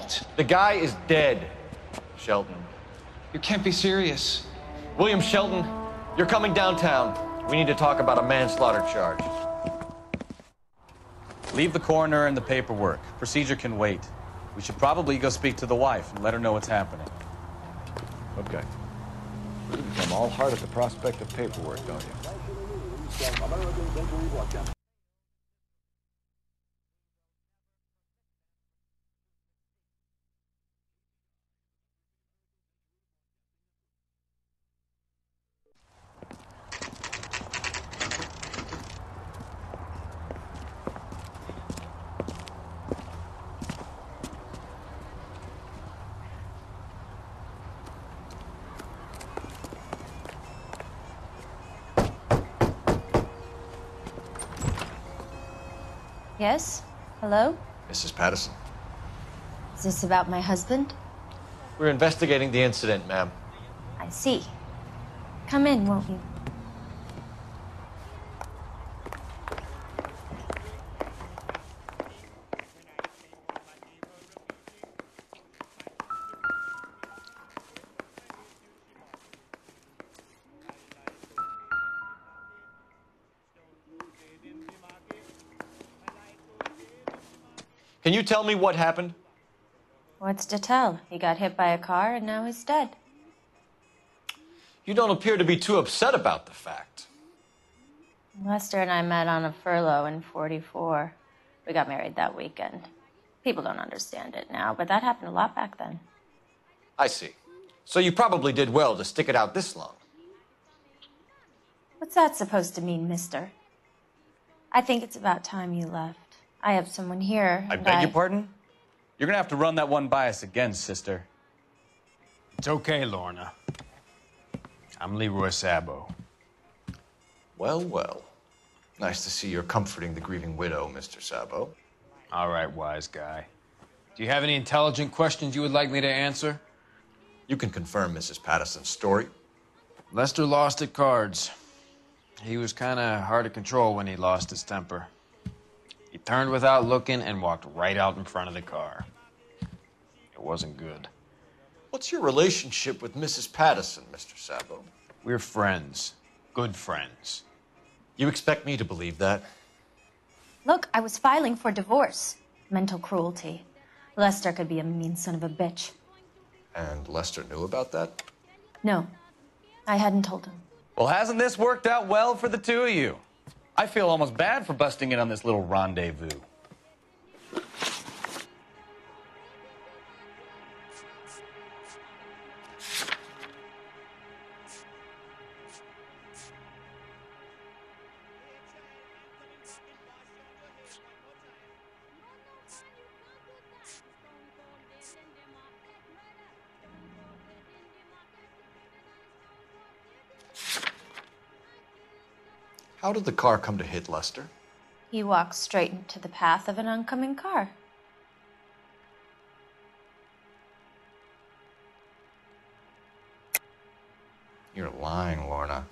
fault. The guy is dead, Shelton. You can't be serious. William Shelton, you're coming downtown. We need to talk about a manslaughter charge. Leave the coroner and the paperwork. Procedure can wait. We should probably go speak to the wife and let her know what's happening. Okay. You become all heart at the prospect of paperwork, don't you? Yes? Hello? Mrs. Pattison. Is this about my husband? We're investigating the incident, ma'am. I see. Come in, won't you? Can you tell me what happened? What's to tell? He got hit by a car and now he's dead. You don't appear to be too upset about the fact. Lester and I met on a furlough in '44. We got married that weekend. People don't understand it now, but that happened a lot back then. I see. So you probably did well to stick it out this long. What's that supposed to mean, mister? I think it's about time you left. I have someone here. I beg your pardon? You're gonna have to run that one by us again, sister. It's okay, Lorna. I'm Leroy Sabo. Well, well. Nice to see you're comforting the grieving widow, Mr. Sabo. All right, wise guy. Do you have any intelligent questions you would like me to answer? You can confirm Mrs. Pattison's story. Lester lost at cards. He was kind of hard to control when he lost his temper. He turned without looking and walked right out in front of the car. It wasn't good. What's your relationship with Mrs. Pattison, Mr. Sabo? We're friends. Good friends. You expect me to believe that? Look, I was filing for divorce. Mental cruelty. Lester could be a mean son of a bitch. And Lester knew about that? No, I hadn't told him. Well, hasn't this worked out well for the two of you? I feel almost bad for busting in on this little rendezvous. How did the car come to hit Lester? He walked straight into the path of an oncoming car. You're lying, Lorna.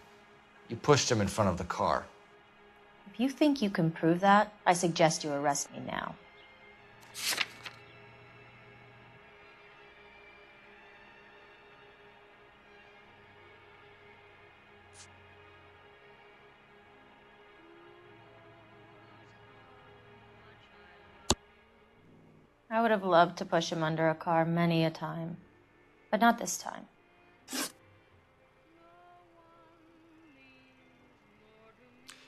You pushed him in front of the car. If you think you can prove that, I suggest you arrest me now. I would have loved to push him under a car many a time, but not this time.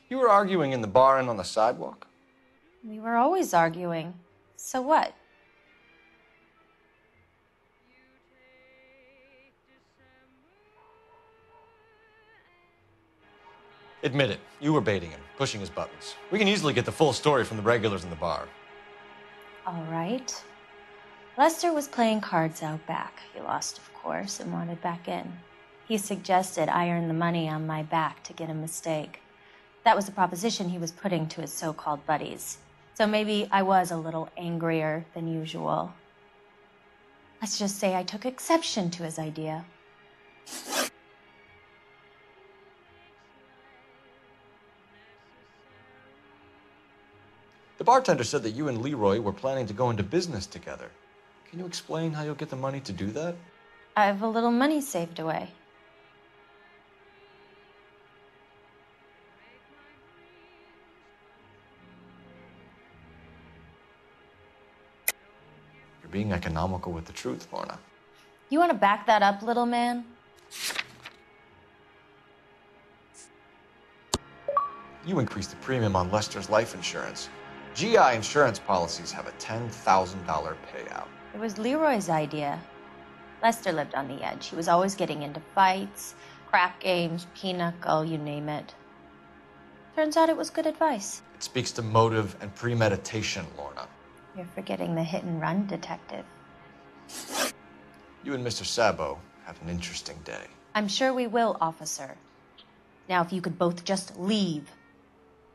You were arguing in the bar and on the sidewalk? We were always arguing. So what? Admit it, you were baiting him, pushing his buttons. We can easily get the full story from the regulars in the bar. All right. Lester was playing cards out back. He lost, of course, and wanted back in. He suggested I earn the money on my back to get a mistake. That was the proposition he was putting to his so-called buddies. So maybe I was a little angrier than usual. Let's just say I took exception to his idea. The bartender said that you and Leroy were planning to go into business together. Can you explain how you'll get the money to do that? I have a little money saved away. You're being economical with the truth, Lorna. You want to back that up, little man? You increased the premium on Lester's life insurance. GI insurance policies have a $10,000 payout. It was Leroy's idea. Lester lived on the edge. He was always getting into fights, crap games, pinochle, you name it. Turns out it was good advice. It speaks to motive and premeditation, Lorna. You're forgetting the hit-and-run detective. You and Mr. Sabo have an interesting day. I'm sure we will, officer. Now, if you could both just leave.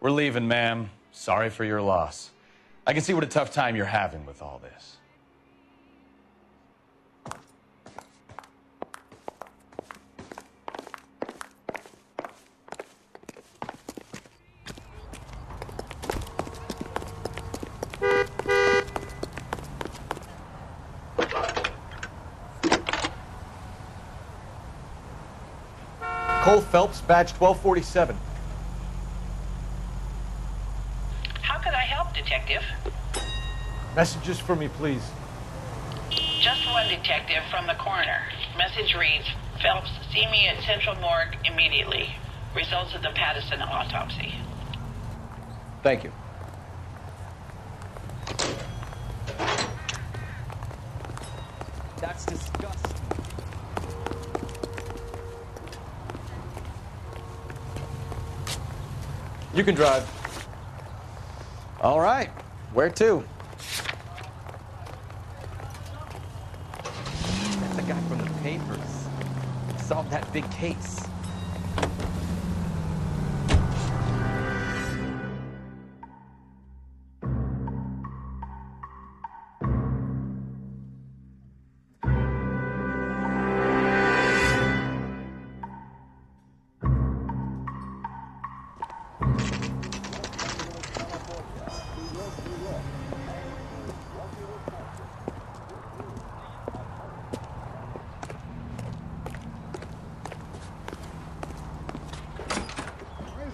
We're leaving, ma'am. Sorry for your loss. I can see what a tough time you're having with all this. Cole Phelps, badge 1247. How could I help, Detective? Messages for me, please. Just one detective from the coroner. Message reads, Phelps, see me at Central Morgue immediately. Results of the Pattison autopsy. Thank you. That's disgusting. You can drive. All right. Where to? That's the guy from the papers. Solved that big case.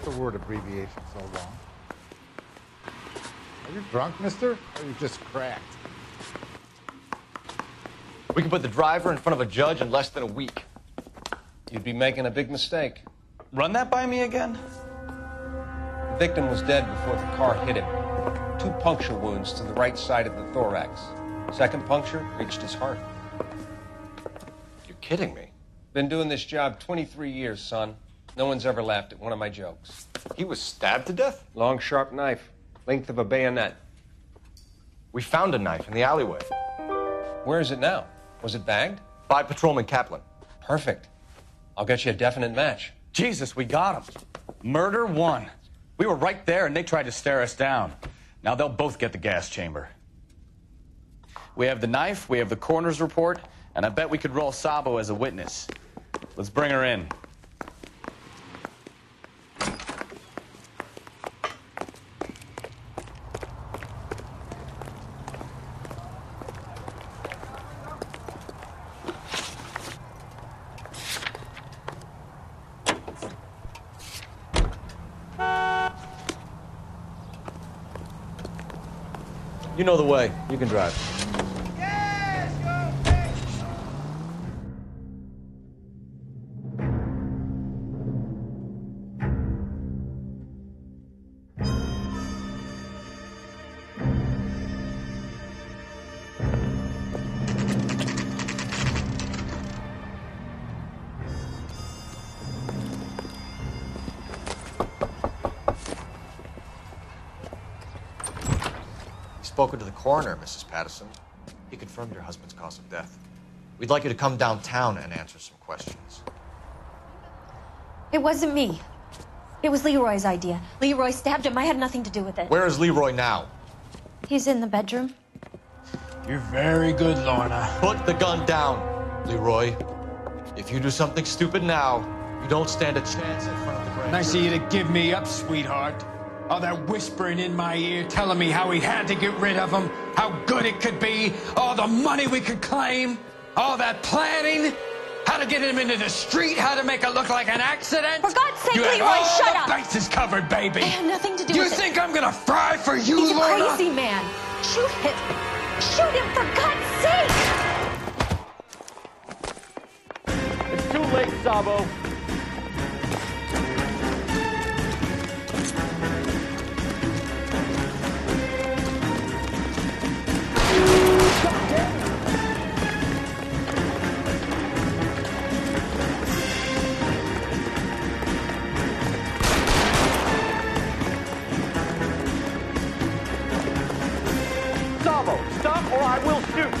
The word abbreviation so long. Are you drunk, mister? Or are you just cracked? We can put the driver in front of a judge in less than a week. You'd be making a big mistake. Run that by me again? The victim was dead before the car hit him. 2 puncture wounds to the right side of the thorax. Second puncture reached his heart. You're kidding me. Been doing this job 23 years, son. No one's ever laughed at one of my jokes. He was stabbed to death? Long, sharp knife. Length of a bayonet. We found a knife in the alleyway. Where is it now? Was it bagged? By Patrolman Kaplan. Perfect. I'll get you a definite match. Jesus, we got him. Murder 1. We were right there and they tried to stare us down. Now they'll both get the gas chamber. We have the knife, we have the coroner's report, and I bet we could roll Sabo as a witness. Let's bring her in. You know the way. You can drive. Spoken to the coroner, Mrs. Pattison. He confirmed your husband's cause of death. We'd like you to come downtown and answer some questions. It wasn't me. It was Leroy's idea. Leroy stabbed him. I had nothing to do with it. Where is Leroy now? He's in the bedroom. You're very good, Lorna. Put the gun down, Leroy. If you do something stupid now, you don't stand a chance in front of the grand Nice of jury. you to give me up, sweetheart. All that whispering in my ear, telling me how he had to get rid of him, how good it could be, all the money we could claim, all that planning, how to get him into the street, how to make it look like an accident. For God's sake, you had Leroy, all shut the up. bases covered, baby. I had nothing to do You with it. think I'm gonna fry for you, He's a Lorna? crazy man. Shoot him. Shoot him, for God's sake. It's too late, Sabo. Sabo, stop or I will shoot.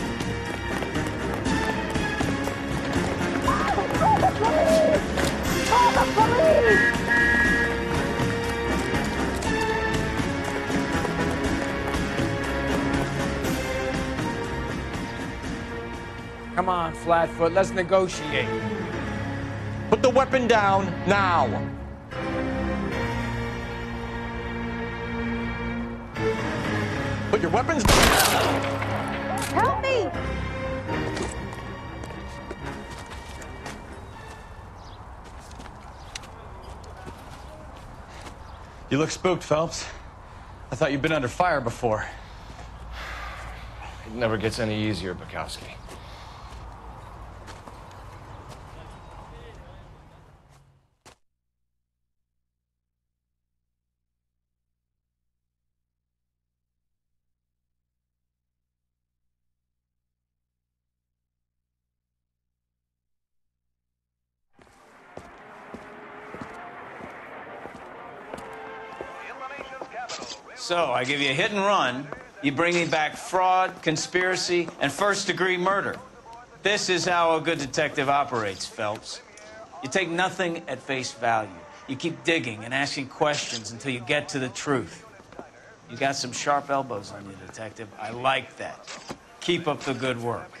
Call the police! Come on, Flatfoot, let's negotiate. Put the weapon down now. Put your weapons down. Help me! You look spooked, Phelps. I thought you'd been under fire before. It never gets any easier, Bukowski. So, I give you a hit and run. You bring me back fraud, conspiracy, and first-degree murder. This is how a good detective operates, Phelps. You take nothing at face value. You keep digging and asking questions until you get to the truth. You got some sharp elbows on you, detective. I like that. Keep up the good work.